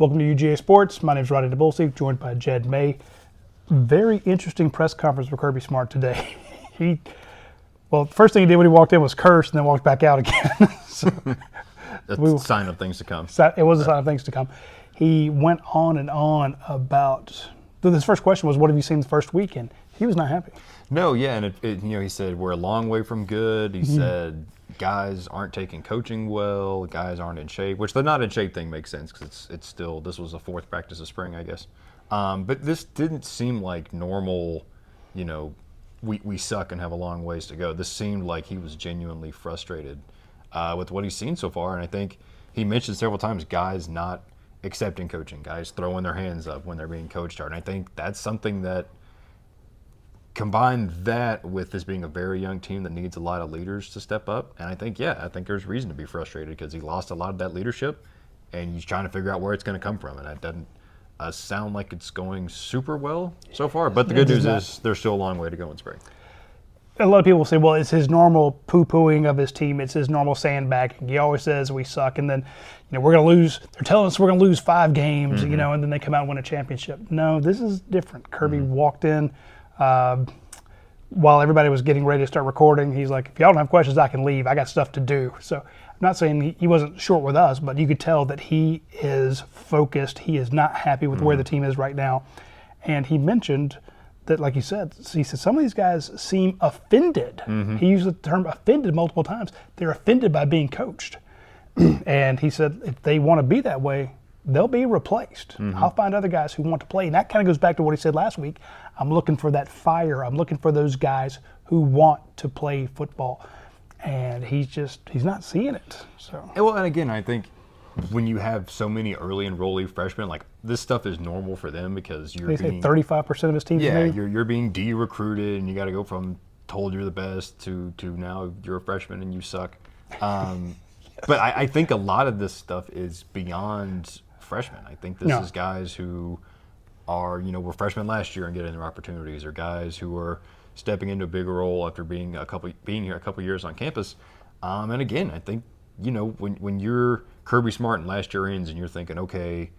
Welcome to UGA Sports. My name is Radi Nabulsi, joined by Jed May. Very interesting press conference for Kirby Smart today. First thing he did when he walked in was curse and then walked back out again. That's a sign of things to come. It was a sign of things to come. He went on and on about, his first question was, what have you seen the first week? And he was not happy. No, yeah, and he said we're a long way from good. He said guys aren't taking coaching well, guys aren't in shape, which the not in shape thing makes sense because it's still, this was the fourth practice of spring, I guess. But this didn't seem like normal, we suck and have a long ways to go. This seemed like he was genuinely frustrated with what he's seen so far, and I think he mentioned several times guys not accepting coaching, guys throwing their hands up when they're being coached hard, and I think that's something that, combine that with this being a very young team that needs a lot of leaders to step up, and I think there's reason to be frustrated because he lost a lot of that leadership, and he's trying to figure out where it's going to come from, and it doesn't sound like it's going super well so far, but the good news is there's still a long way to go in spring. A lot of people say, well, it's his normal poo-pooing of his team. It's his normal sandbagging. He always says we suck, and then we're going to lose. They're telling us we're going to lose 5 games, and then they come out and win a championship. No, this is different. Kirby walked in while everybody was getting ready to start recording. He's like, if y'all don't have questions, I can leave. I got stuff to do. So I'm not saying he wasn't short with us, but you could tell that he is focused. He is not happy with where the team is right now. And he mentioned that, like you said, he said some of these guys seem offended. He used the term offended multiple times. They're offended by being coached. And he said if they want to be that way, they'll be replaced. I'll find other guys who want to play. And that kind of goes back to what he said last week. I'm looking for that fire. I'm looking for those guys who want to play football. And he's not seeing it. So. Well, and again, I think when you have so many early enrollee freshmen, like this stuff is normal for them because you're being 35% of his team. Yeah, you're being de-recruited and you got to go from told you're the best to now you're a freshman and you suck. But I think a lot of this stuff is beyond freshmen. I think this is guys who are, were freshmen last year and getting their opportunities, or guys who are stepping into a bigger role after being here a couple years on campus. And again, I think, when you're Kirby Smart and last year ends and you're thinking, okay,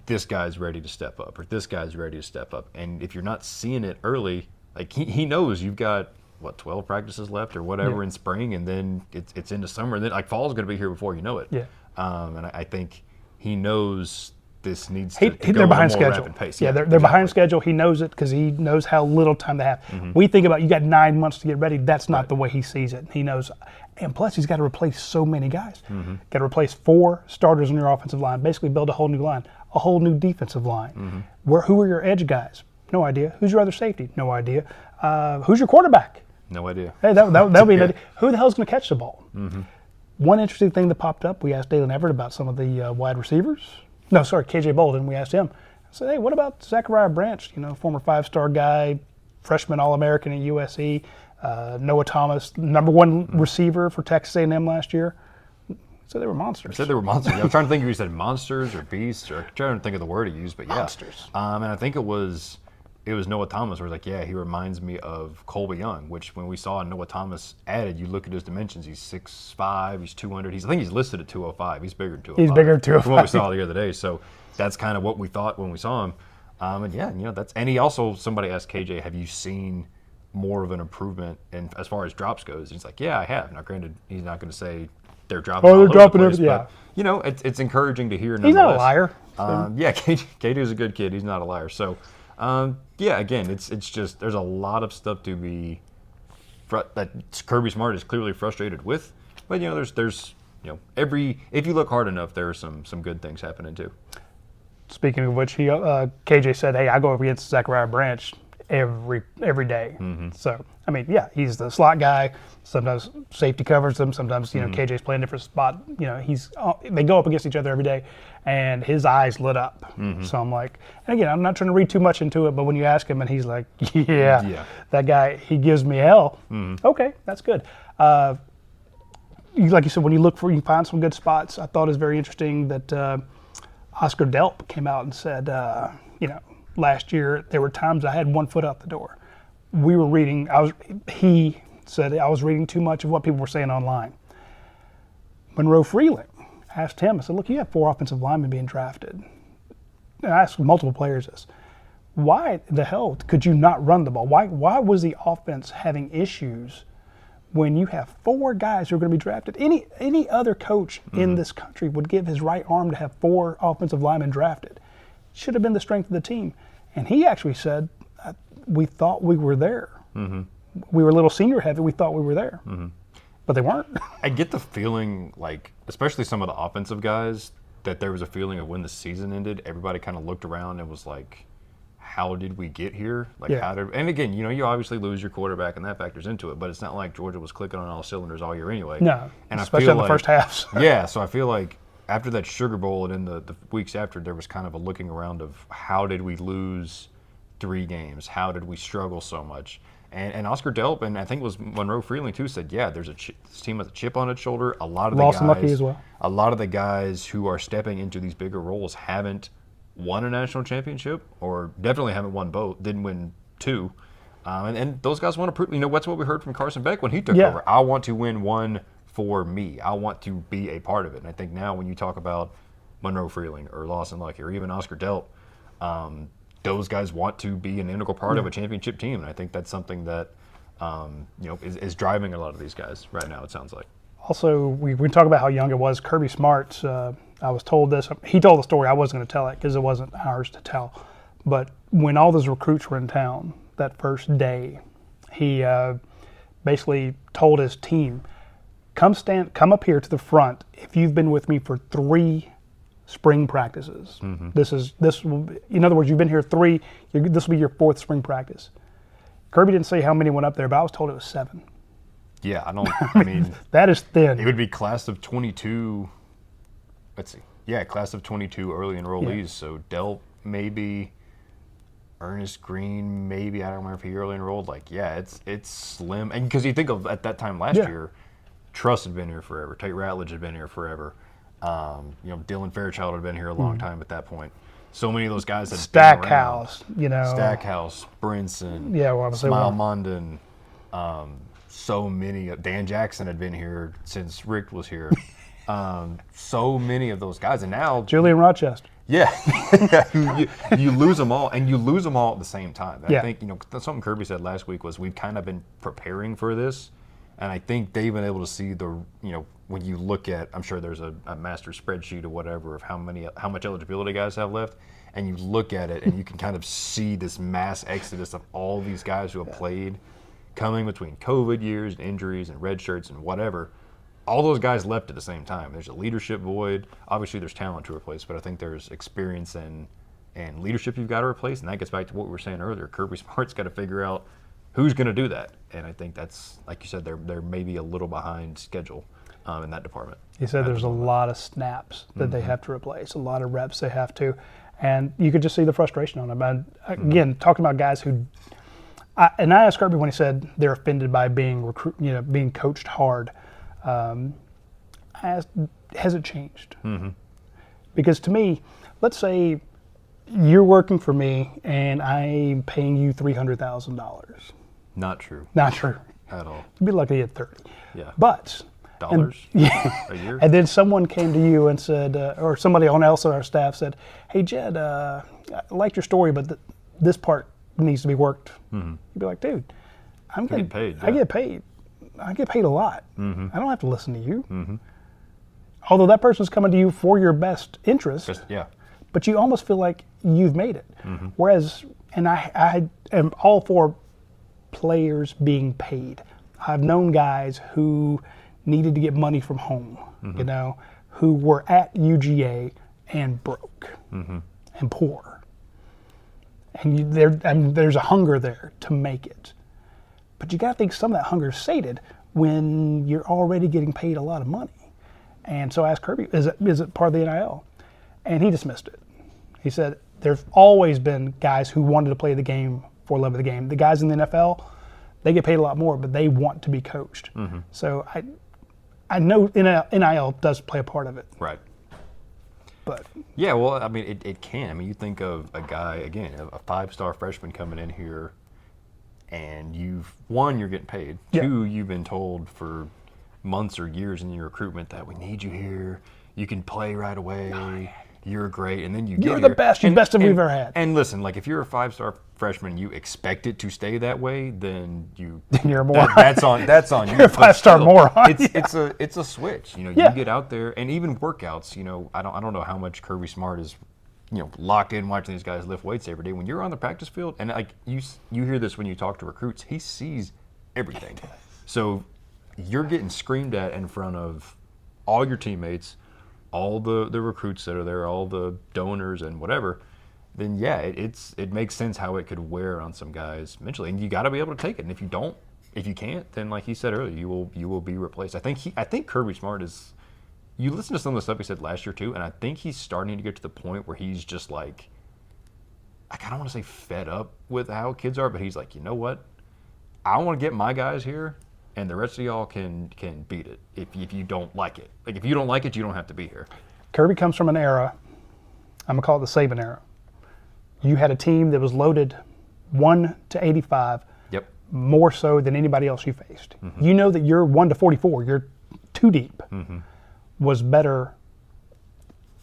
this guy's ready to step up or this guy's ready to step up. And if you're not seeing it early, like he knows you've got, 12 practices left or whatever in spring, and then it's into summer, and then like fall's going to be here before you know it. Yeah. And I think he knows this needs to go they're behind at a more schedule. Rapid pace. Yeah, they're behind schedule. He knows it because he knows how little time they have. We think about you got 9 months to get ready. That's not the way he sees it. He knows, and plus he's got to replace so many guys. Got to replace 4 starters on your offensive line. Basically, build a whole new line, a whole new defensive line. Who are your edge guys? No idea. Who's your other safety? No idea. Who's your quarterback? No idea. Hey, that'll be an idea. Who the hell's going to catch the ball? One interesting thing that popped up, we asked Dalen Everett about some of the wide receivers. No, sorry, KJ Bolden. We asked him. I said, hey, what about Zachariah Branch? Former 5-star guy, freshman All-American at USC. Noah Thomas, #1 receiver for Texas A&M last year. So they were monsters. I said they were monsters. I'm trying to think if he said monsters or beasts, or I'm trying to think of the word he used, but yeah. Monsters. And I think it was Noah Thomas where it's like, he reminds me of Colby Young, which when we saw Noah Thomas added, you look at his dimensions, he's 6'5", he's 200. I think he's listed at 205. He's bigger than 205. He's bigger than 205. From what we saw the other day. So that's kind of what we thought when we saw him. And he also, somebody asked KJ, have you seen more of an improvement in as far as drops goes? And he's like, yeah, I have. Now, granted, he's not going to say they're dropping all over the place, but, it's encouraging to hear. He's not a liar. KJ is a good kid. He's not a liar. So, again, it's just there's a lot of stuff to be that Kirby Smart is clearly frustrated with, but there's if you look hard enough, there are some good things happening too. Speaking of which, KJ said, "Hey, I go up against Zachariah Branch every day." So he's the slot guy. Sometimes safety covers him. Sometimes KJ's playing a different spot. They go up against each other every day, and his eyes lit up. So I'm like, and again, I'm not trying to read too much into it, but when you ask him, and he's like, that guy, he gives me hell. Okay, that's good. Like you said, when you look you find some good spots. I thought it was very interesting that Oscar Delp came out and said, last year there were times I had 1 foot out the door. We were reading. He said I was reading too much of what people were saying online. Monroe Freeling asked him, I said, look, you have 4 offensive linemen being drafted. I asked multiple players this. Why the hell could you not run the ball? Why was the offense having issues when you have 4 guys who are going to be drafted? Any other coach in this country would give his right arm to have 4 offensive linemen drafted. Should have been the strength of the team. And he actually said, we thought we were there. We were a little senior heavy. We thought we were there. But they weren't. I get the feeling, like, especially some of the offensive guys, that there was a feeling of when the season ended, everybody kind of looked around and was like, how did we get here? Like, and again, you obviously lose your quarterback and that factors into it, but it's not like Georgia was clicking on all cylinders all year anyway. No, and especially in the first halves. Yeah, so I feel like after that Sugar Bowl and in the weeks after, there was kind of a looking around of how did we lose 3 games? How did we struggle so much? And Oscar Delp, and I think it was Monroe Freeling too, said, yeah, there's this team with a chip on its shoulder. A lot of Lucky as well. A lot of the guys who are stepping into these bigger roles haven't won a national championship, or definitely haven't won both. Didn't win 2, and those guys want to prove. That's what we heard from Carson Beck when he took over. I want to win one for me. I want to be a part of it. And I think now when you talk about Monroe Freeling or Lawson Lucky or even Oscar Delp, those guys want to be an integral part of a championship team, and I think that's something that is driving a lot of these guys right now. It sounds like. Also, we talk about how young it was. Kirby Smart, I was told this. He told the story. I wasn't going to tell it because it wasn't ours to tell. But when all those recruits were in town that first day, he basically told his team, come up here to the front if you've been with me for 3 spring practices. In other words, you've been here 3. This will be your 4th spring practice. Kirby didn't say how many went up there, but I was told it was 7. Yeah, I mean, that is thin. It would be class of 22. Let's see. Yeah, class of 22 early enrollees. Yeah. So Delp maybe, Ernest Green maybe. I don't remember if he early enrolled. Like, yeah, it's slim. And because you think of at that time last year, Truss had been here forever. Tate Ratledge had been here forever. Dylan Fairchild had been here a long time at that point. So many of those guys had Stackhouse, Stackhouse, Brinson, Smile Mondon, so many. Dan Jackson had been here since Rick was here. So many of those guys, and now Julian Rochester. Yeah, you lose them all, and you lose them all at the same time. I think something Kirby said last week was we've kind of been preparing for this, and I think they've been able to see when you look at, I'm sure there's a master spreadsheet or whatever of how much eligibility guys have left, and you look at it and you can kind of see this mass exodus of all these guys who have played, coming between COVID years and injuries and red shirts and whatever. All those guys left at the same time. There's a leadership void. Obviously, there's talent to replace, but I think there's experience and leadership you've got to replace, and that gets back to what we were saying earlier. Kirby Smart's got to figure out who's going to do that, and I think that's, like you said, they're maybe a little behind schedule in that department. He said there's a lot of snaps that they have to replace, a lot of reps they have to, and you could just see the frustration on them. And again, talking about guys who, I asked Kirby when he said they're offended by being being coached hard. I asked, has it changed? Because to me, let's say you're working for me and I'm paying you $300,000. Not true. Not true. At all. You'd be lucky at 30. Yeah. But dollars a year. And then someone came to you and said, or somebody else on our staff said, hey, Jed, I liked your story, but this part needs to be worked. You'd be like, dude, I'm getting paid. Yeah. I get paid. I get paid a lot. I don't have to listen to you. Although that person's coming to you for your best interest. But you almost feel like you've made it. Whereas, and I am all for players being paid. I've known guys who needed to get money from home, who were at UGA and broke and poor. And there's a hunger there to make it. But you got to think some of that hunger is sated when you're already getting paid a lot of money. And so I asked Kirby, is it part of the NIL? And he dismissed it. He said, there's always been guys who wanted to play the game for love of the game. The guys in the NFL, they get paid a lot more, but they want to be coached. So I know NIL does play a part of it. Right. But yeah, well, I mean, it can. I mean, you think of a guy, again, a 5-star freshman coming in here, and you're getting paid. 2, you've been told for months or years in your recruitment that we need you here. You can play right away. you're great, and then you You're get the here, best, and, best and, we've ever had. And listen, like if you're a 5-star freshman, you expect it to stay that way, then you're a moron. that's on you. You're a 5-star moron. It's a switch. You get out there, and even workouts. I don't know how much Kirby Smart is, locked in watching these guys lift weights every day. When you're on the practice field, and like you hear this when you talk to recruits, he sees everything. So you're getting screamed at in front of all your teammates, all the recruits that are there, all the donors and whatever, then yeah, it makes sense how it could wear on some guys mentally, and you got to be able to take it. And if you can't, then like he said earlier, you will be replaced. I think Kirby Smart is. You listen to some of the stuff he said last year too, and I think he's starting to get to the point where he's just like I don't want to say fed up with how kids are, but he's like, you know what, I want to get my guys here. And the rest of y'all can beat it if you don't like it. Like if you don't like it, you don't have to be here. Kirby comes from an era, I'm gonna call it the Saban era. You had a team that was loaded 1 to 85, Yep. more so than anybody else you faced. Mm-hmm. You know that your 1 to 44, you're too deep, was better.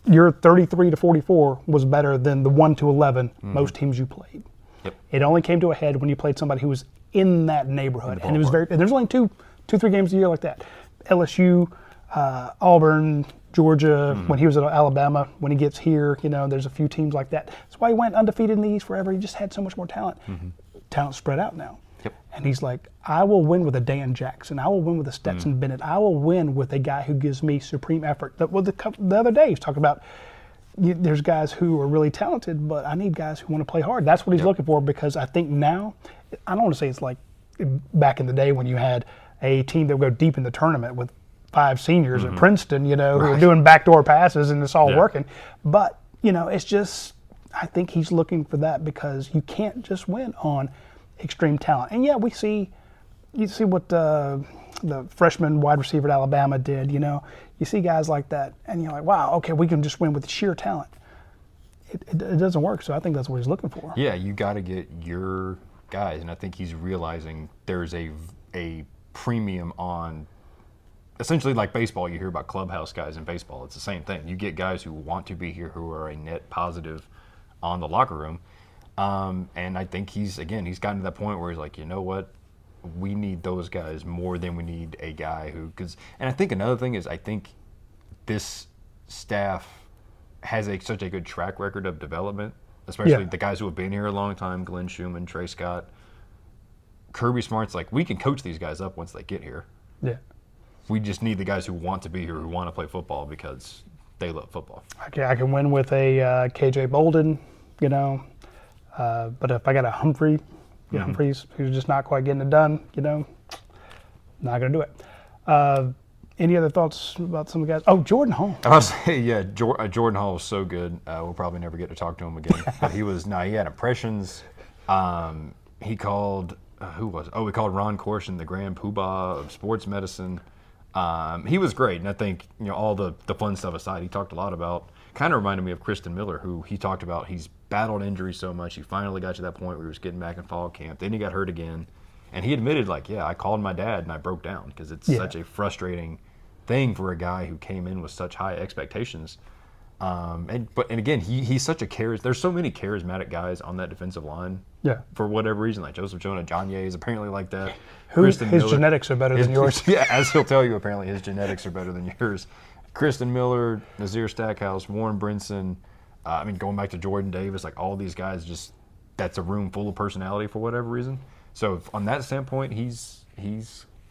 Your 33 to 44 was better than the 1 to 11 most teams you played. Yep. It only came to a head when you played somebody who was in that neighborhood, and it was and there's only two, 3 games a year like that. LSU, Auburn, Georgia. When he was at Alabama, when he gets here, there's a few teams like that. That's why he went undefeated in the East forever. He just had so much more talent. Talent spread out now. Yep. And he's like, I will win with a Dan Jackson. I will win with a Stetson Bennett. I will win with a guy who gives me supreme effort. The other day he's talking about. There's guys who are really talented, but I need guys who want to play hard. That's what he's looking for, because I think now, I don't want to say it's like back in the day when you had a team that would go deep in the tournament with 5 seniors at Princeton, who were doing backdoor passes and it's all working. But, it's just, I think he's looking for that, because you can't just win on extreme talent. And yeah, you see what the freshman wide receiver at Alabama did, You see guys like that, and you're like, wow, okay, we can just win with sheer talent. It doesn't work, so I think that's what he's looking for. Yeah, you got to get your guys, and I think he's realizing there's a premium on, essentially like baseball, you hear about clubhouse guys in baseball. It's the same thing. You get guys who want to be here, who are a net positive on the locker room. And I think he's gotten to that point where he's like, you know what? We need those guys more than we need a guy who, and I think another thing is, I think this staff has such a good track record of development, especially the guys who have been here a long time, Glenn Schumann, Trey Scott. Kirby Smart's like, we can coach these guys up once they get here. Yeah. We just need the guys who want to be here, who want to play football because they love football. I can win with a KJ Bolden, but if I got a Humphrey, Humphreys who's just not quite getting it done, not going to do it. Any other thoughts about some of the guys? Oh, Jordan Hall. I was saying, yeah, Jordan Hall was so good. We'll probably never get to talk to him again. But he had impressions. He called, who was it? Oh, we called Ron Corson the grand poobah of sports medicine. He was great. And I think, all the fun stuff aside, he talked a lot about, kind of reminded me of Kristen Miller, who he talked about, he's battled injuries so much. He finally got to that point where he was getting back in fall camp. Then he got hurt again. And he admitted, I called my dad and I broke down, because it's such a frustrating thing for a guy who came in with such high expectations. And again, he's such a there's so many charismatic guys on that defensive line. Yeah. For whatever reason, like Joseph Jonah, Johnye is apparently like that. His genetics are better than yours. Yeah, as he'll tell you, apparently his genetics are better than yours. Kristen Miller, Nazir Stackhouse, Warren Brinson, going back to Jordan Davis, like all these guys, just that's a room full of personality for whatever reason. So on that standpoint, he's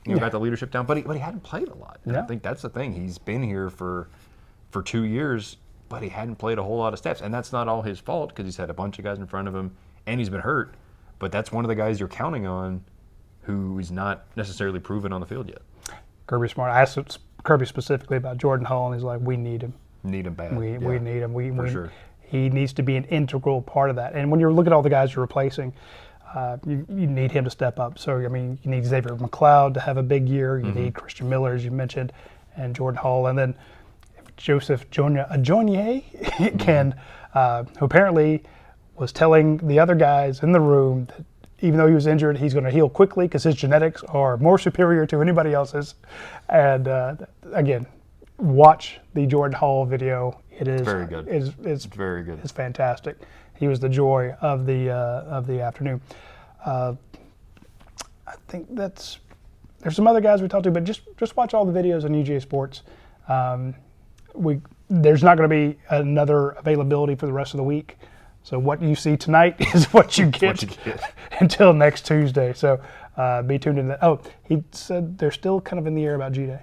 got the leadership down, but he hadn't played a lot. And I think that's the thing. He's been here for 2 years, but he hadn't played a whole lot of snaps, and that's not all his fault, because he's had a bunch of guys in front of him and he's been hurt. But that's one of the guys you're counting on who is not necessarily proven on the field yet. Kirby Smart. I asked Kirby specifically about Jordan Hall, and he's like, we need him. Need him bad. We need him. Sure. He needs to be an integral part of that. And when you look at all the guys you're replacing, you need him to step up. So, you need Xavier McLeod to have a big year. You need Christian Miller, as you mentioned, and Jordan Hall. And then if Joseph Joignet can, who apparently was telling the other guys in the room that even though he was injured, he's going to heal quickly because his genetics are more superior to anybody else's. And again, watch the Jordan Hall video. It is very good. It's very good. It's fantastic. He was the joy of the afternoon. I think there's some other guys we talked to, but just watch all the videos on UGA Sports. There's not going to be another availability for the rest of the week. So what you see tonight is what you get, until next Tuesday. So be tuned in. Oh, he said they're still kind of in the air about G-Day.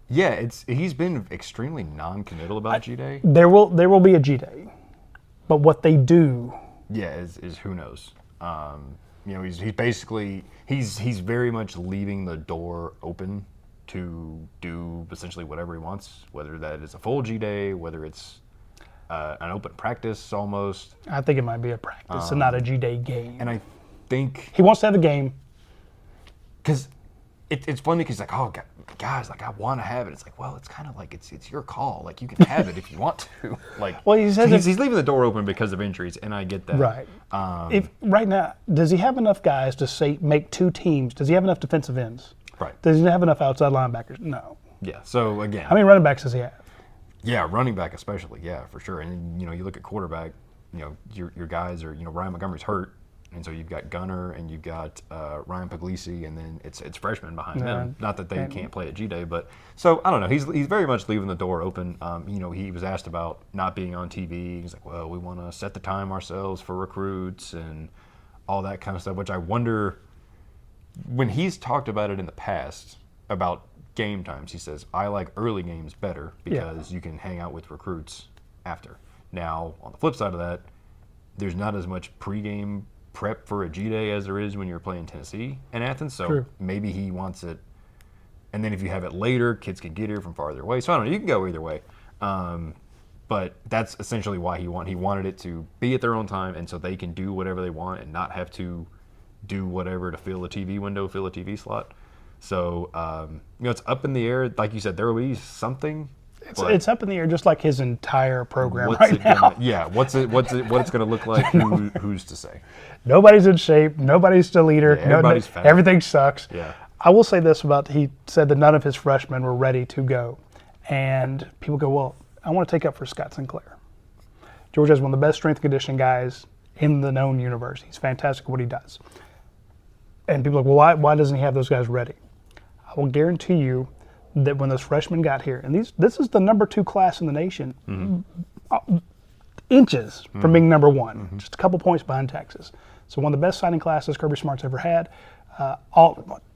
Yeah, he's been extremely non-committal about G-Day. There will be a G-Day, but what they do, is who knows. He's basically he's very much leaving the door open to do essentially whatever he wants, whether that is a full G-Day, whether it's an open practice almost. I think it might be a practice and not a G-Day game. And I think he wants to have a game. Because it's funny because like, oh, guys, like I want to have it. It's like, well, it's kind of like it's your call. Like you can have it if you want to. Like, well, he says he's leaving the door open because of injuries, and I get that. Right. If right now, does he have enough guys to make two teams? Does he have enough defensive ends? Right. Does he have enough outside linebackers? No. Yeah. So again, how many running backs does he have? Yeah, running back especially. Yeah, for sure. And you look at quarterback. Your guys are Ryan Montgomery's hurt. And so you've got Gunner and you've got Ryan Puglisi, and then it's freshmen behind them. Not that they can't play at G-Day, but so I don't know. He's very much leaving the door open. He was asked about not being on TV. He's like, well, we want to set the time ourselves for recruits and all that kind of stuff. Which I wonder, when he's talked about it in the past about game times, he says, I like early games better because you can hang out with recruits after. Now on the flip side of that, there's not as much pregame prep for a G-Day as there is when you're playing Tennessee and Athens, so maybe he wants it, and then if you have it later, kids can get here from farther away. So I don't know, you can go either way, but that's essentially why he wanted it to be at their own time, and so they can do whatever they want and not have to do whatever to fill a TV window, fill a TV slot. So it's up in the air. Like you said, there will be something. It's up in the air, just like his entire program right now. What it's going to look like? Who's to say? Nobody's in shape. Nobody's the leader. Yeah, everybody's fat. Everything sucks. Yeah. I will say this he said that none of his freshmen were ready to go, and people go, well, I want to take up for Scott Sinclair. Georgia is one of the best strength and conditioning guys in the known universe. He's fantastic at what he does. And people are like, well, why doesn't he have those guys ready? I will guarantee you that when those freshmen got here, and this is the number 2 class in the nation, inches from being number 1, just a couple points behind Texas. So one of the best signing classes Kirby Smart's ever had.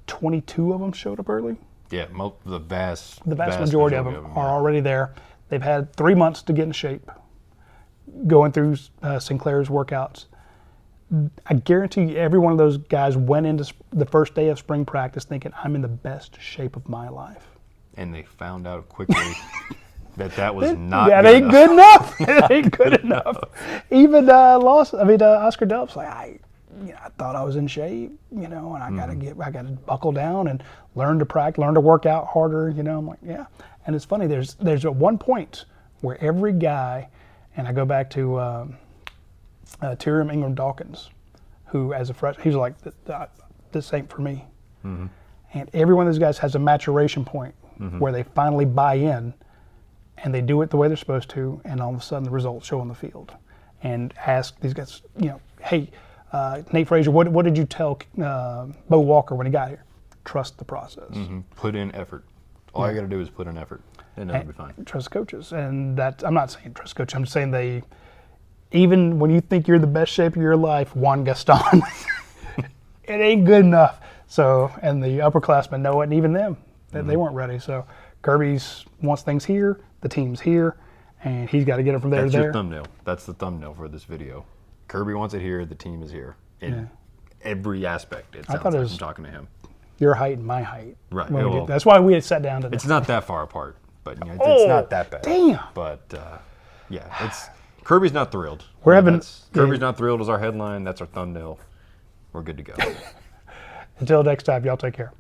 22 of them showed up early. Yeah, the vast majority of them are already there. They've had 3 months to get in shape, going through Sinclair's workouts. I guarantee you every one of those guys went into the first day of spring practice thinking, I'm in the best shape of my life. And they found out quickly that was not that good ain't enough. good enough. It ain't good enough. Even Oscar Delp's like, I thought I was in shape, and I gotta buckle down and learn to practice, learn to work out harder, I'm like, yeah. And it's funny, there's at one point where every guy, and I go back to Tyrion Ingram Dawkins, who as a freshman, he was like, this ain't for me. Mm-hmm. And every one of those guys has a maturation point where they finally buy in and they do it the way they're supposed to, and all of a sudden the results show on the field. And ask these guys, hey, Nate Frazier, what did you tell Bo Walker when he got here? Trust the process. Mm-hmm. Put in effort. All you got to do is put in effort, and it'll be fine. Trust coaches. And I'm not saying trust coaches. I'm saying even when you think you're the best shape of your life, Juan Gaston, it ain't good enough. So, and the upperclassmen know it, and even them, they weren't ready. So Kirby's wants things here, the team's here, and he's got to get it from there to there. That's your thumbnail. That's the thumbnail for this video. Kirby wants it here, the team is here. In every aspect, it sounds like I'm talking to him. Your height and my height. Right. That's why we had sat down today. It's not that far apart, but it's not that bad. Damn. But it's Kirby's not thrilled. Kirby's not thrilled is our headline. That's our thumbnail. We're good to go. Until next time, y'all take care.